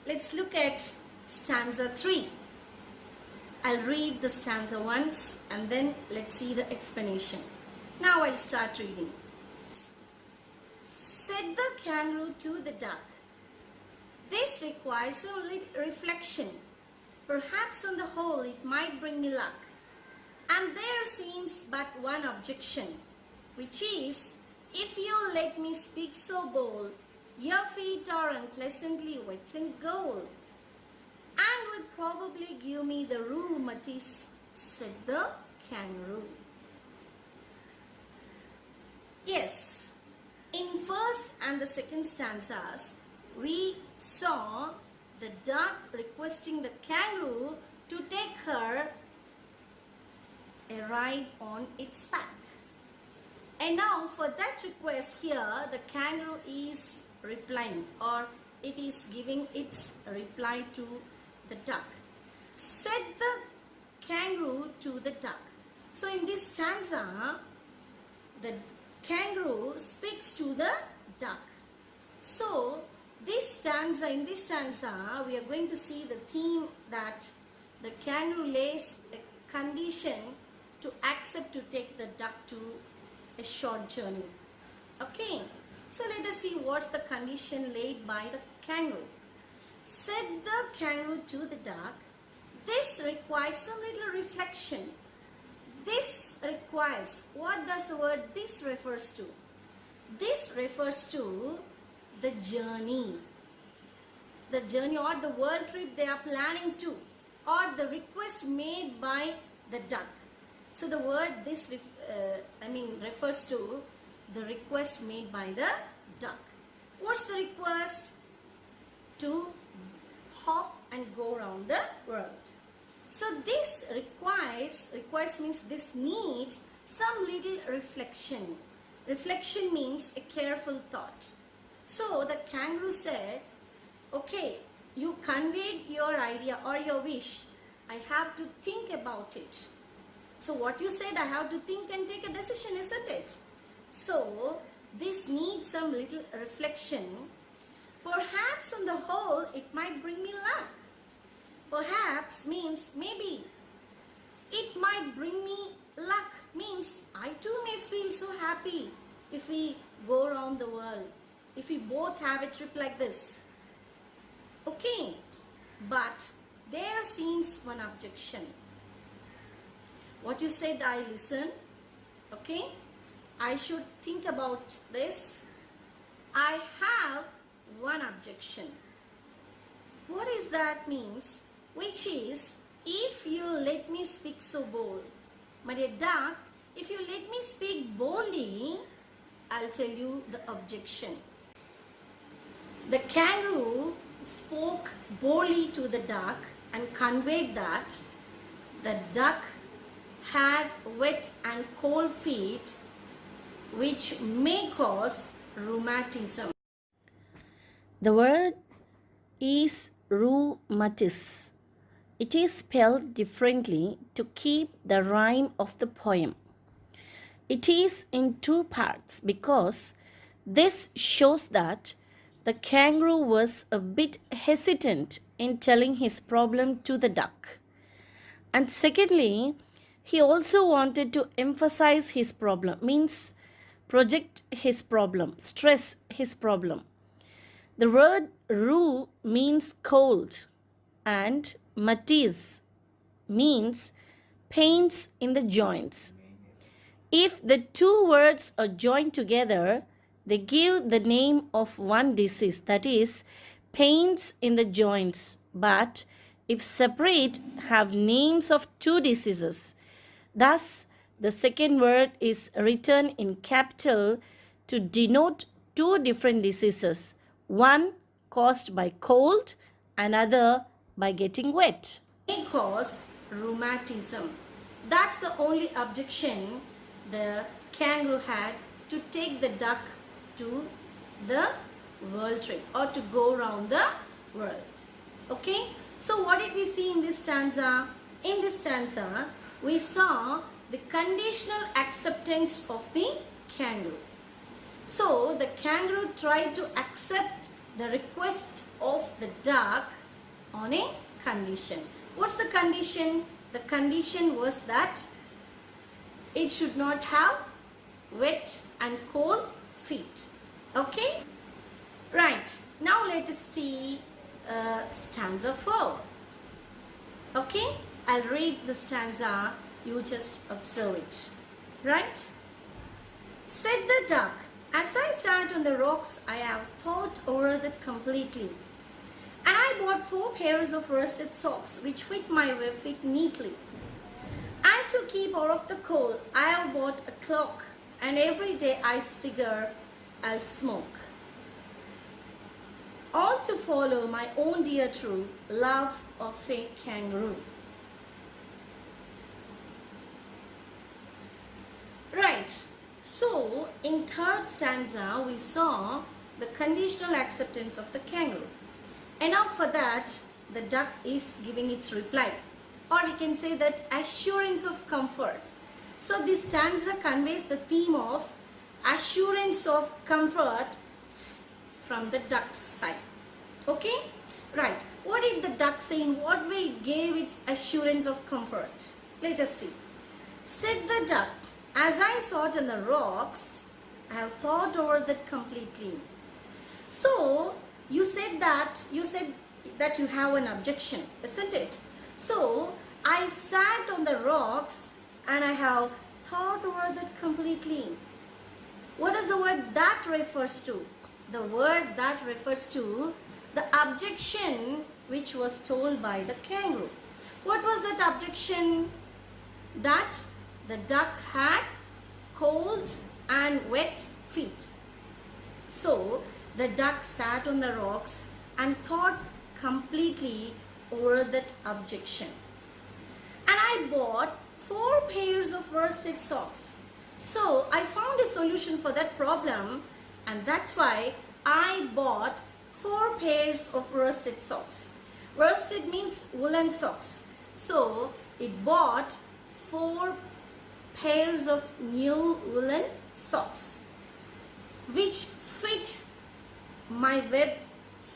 let's look at stanza 3. I'll read the stanza once and then let's see the explanation. Now I'll start reading. Said the kangaroo to the duck, "This requires a little reflection. Perhaps on the whole it might bring me luck. And there seems but one objection, which is, if you'll let me speak so bold, your feet are unpleasantly wet and gold, and would probably give me the rheumatis," said the kangaroo. Yes, in first and the second stanzas, we saw the duck requesting the kangaroo to take her a ride on its back. And now for that request here, the kangaroo is replying, or it is giving its reply to the duck. Said the kangaroo to the duck. So in this stanza, the kangaroo speaks to the duck. So in this stanza, we are going to see the theme that the kangaroo lays a condition to accept to take the duck to a short journey. Okay, so let us see what's the condition laid by the kangaroo. Said the kangaroo to the duck, "This requires some little reflection." This requires, what does the word this refers to? This refers to the journey. The journey or the world trip they are planning to, or the request made by the duck. So the word this refers to the request made by the duck. What's the request? To hop and go around the world. So this requires means this needs some little reflection. Reflection means a careful thought. So the kangaroo said, "Okay, you conveyed your idea or your wish. I have to think about it." So what you said, I have to think and take a decision, isn't it? So this needs some little reflection. Perhaps on the whole, it might bring me luck. Perhaps means maybe. It might bring me luck means I too may feel so happy if we go around the world. If we both have a trip like this. Okay, but there seems one objection. What you said, I listen. Okay, I should think about this. I have one objection. What is that means? Which is, if you let me speak so bold. My dear duck, if you let me speak boldly, I'll tell you the objection. The kangaroo spoke boldly to the duck and conveyed that the duck had wet and cold feet, which may cause rheumatism. The word is rheumatis. It is spelled differently to keep the rhyme of the poem. It is in two parts because this shows that the kangaroo was a bit hesitant in telling his problem to the duck. And secondly, he also wanted to emphasize his problem, means project his problem, stress his problem. The word rheu means cold and matis means pains in the joints. If the two words are joined together, they give the name of one disease, that is, pains in the joints. But if separate, have names of two diseases. Thus, the second word is written in capital to denote two different diseases, one caused by cold, another by getting wet. May cause rheumatism. That's the only objection the kangaroo had to take the duck to the world trip or to go around the world. Okay, so what did we see in this stanza? In this stanza, we saw the conditional acceptance of the kangaroo. So the kangaroo tried to accept the request of the duck on a condition. What's the condition? The condition was that it should not have wet and cold feet. Okay? Right. Now let us see stanza 4. Okay? I'll read the stanza. You just observe it. Right? Said the duck, as I sat on the rocks, I have thought over that completely. And I bought 4 pairs of worsted socks which fit my web feet neatly. And to keep out of the cold, I have bought a clock, and every day I cigar, I'll smoke. All to follow my own dear true love of a kangaroo. Right. So, in third stanza, we saw the conditional acceptance of the kangaroo. And now for that, the duck is giving its reply. Or we can say that assurance of comfort. So this stanza conveys the theme of assurance of comfort from the duck's side. Okay? Right. What did the duck say? In what way it gave its assurance of comfort? Let us see. Said the duck, as I sat on the rocks, I have thought over that completely. So, you said that you have an objection, isn't it? So, I sat on the rocks and I have thought over that completely. What is the word that refers to? The word that refers to the objection which was told by the kangaroo. What was that objection? That the duck had cold and wet feet. So, the duck sat on the rocks and thought completely over that objection. And I bought 4 pairs of worsted socks. So, I found a solution for that problem, and that's why I bought 4 pairs of worsted socks. Worsted means woolen socks. So, it bought 4 pairs of new woolen socks which fit my web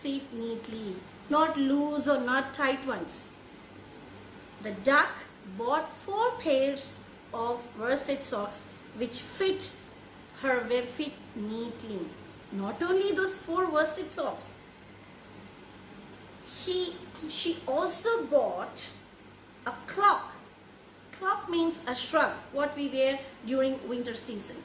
feet neatly, not loose or not tight ones. The duck bought 4 pairs of worsted socks which fit her web feet neatly. Not only those 4 worsted socks, she also bought a clock. Clock means a shrug, what we wear during winter season.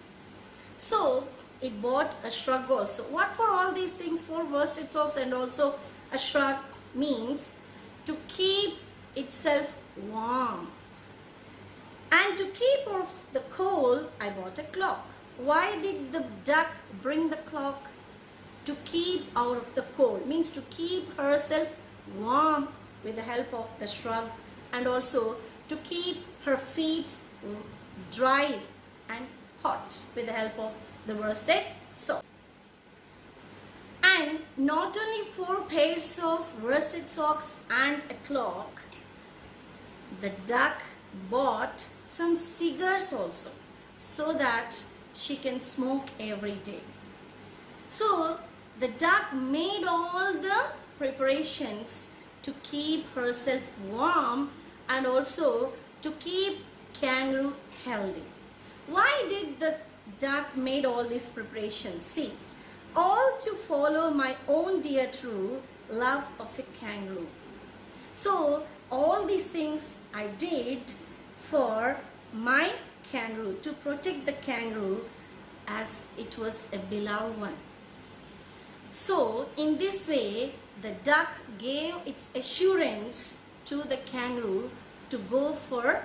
So, it bought a shrug also. What for all these things? 4 worsted socks and also a shrug means to keep itself warm. And to keep off the cold, I bought a clock. Why did the duck bring the clock? To keep out of the cold, means to keep herself warm with the help of the shrug, and also to keep her feet dry and hot with the help of the worsted sock. And not only 4 pairs of worsted socks and a clock, the duck bought some cigars also, so that she can smoke every day. So the duck made all the preparations to keep herself warm and also to keep kangaroo healthy. Why did the duck made all these preparations? See, all to follow my own dear true love of a kangaroo. So all these things I did for my kangaroo, to protect the kangaroo as it was a beloved one. So in this way, the duck gave its assurance to the kangaroo to go for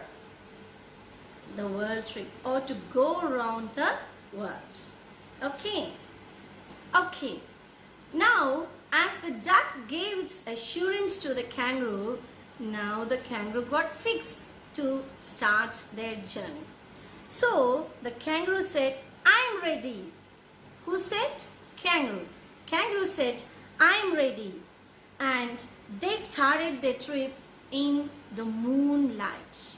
the world trip or to go around the world. Okay. Okay. Now, as the duck gave its assurance to the kangaroo, now the kangaroo got fixed to start their journey. So, the kangaroo said, I'm ready. Who said? Kangaroo. Kangaroo said, I'm ready. And they started their trip in the moonlight.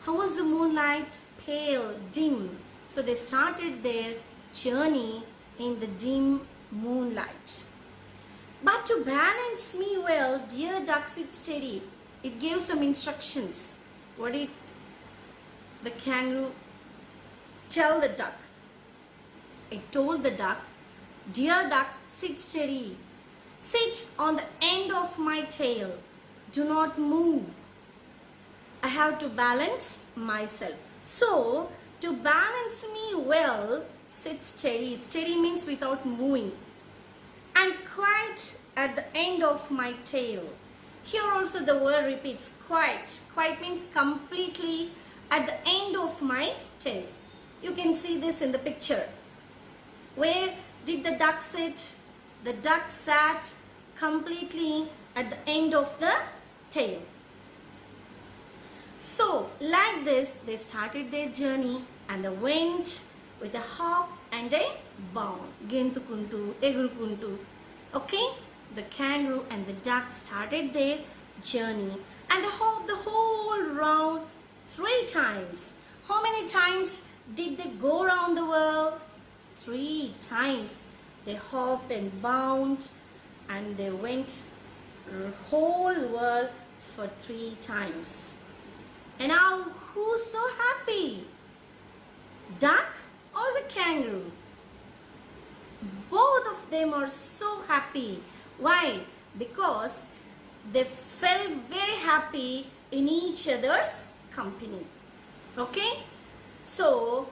How was the moonlight? Pale, dim. So they started their journey in the dim moonlight. But to balance me well, dear duck, sit steady. It gave some instructions. What did the kangaroo tell the duck? It told the duck, dear duck, sit steady. Sit on the end of my tail. Do not move. I have to balance myself. So, to balance me well, sit steady. Steady means without moving. And quiet at the end of my tail. Here also the word repeats, quiet. Quiet means completely at the end of my tail. You can see this in the picture. Where did the duck sit? The duck sat completely at the end of the tail. So, like this, they started their journey and they went with a hop and a bound. Gentukuntu, egurukuntu. Okay? The kangaroo and the duck started their journey and they hopped the whole round 3 times. How many times did they go around the world? 3 times. They hopped and bound and they went the whole world for 3 times. And now who's so happy? Duck or the kangaroo? Both of them are so happy. Why? Because they felt very happy in each other's company. Okay? So,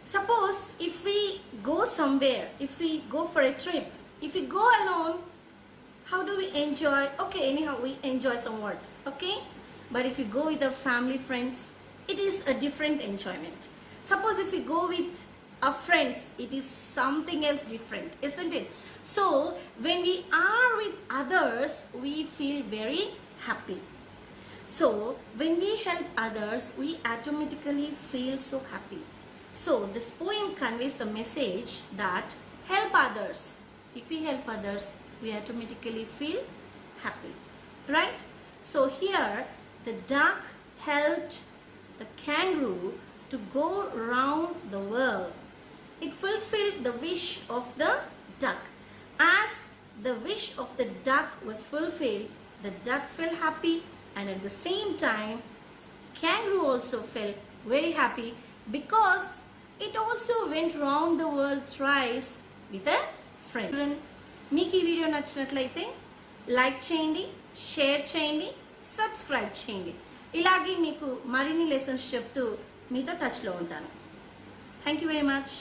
suppose if we go somewhere, if we go for a trip, if we go alone, how do we enjoy? Okay, anyhow, we enjoy somewhat. Okay? But if we go with our family, friends, it is a different enjoyment. Suppose if we go with our friends, it is something else different, isn't it? So, when we are with others, we feel very happy. So, when we help others, we automatically feel so happy. So, this poem conveys the message that help others. If we help others, we automatically feel happy. Right? So, here, the duck helped the kangaroo to go around the world. It fulfilled the wish of the duck. As the wish of the duck was fulfilled, the duck felt happy, and at the same time, kangaroo also felt very happy because it also went round the world thrice with a friend. మీకు ఈ video నచ్చినట్లయితే like చేయండి, share చేయండి, subscribe చేయండి. ఇలాగే మీకు మరిన్ని lessons చెప్తూ మీతో టచ్లో ఉంటాను. Thank you very much.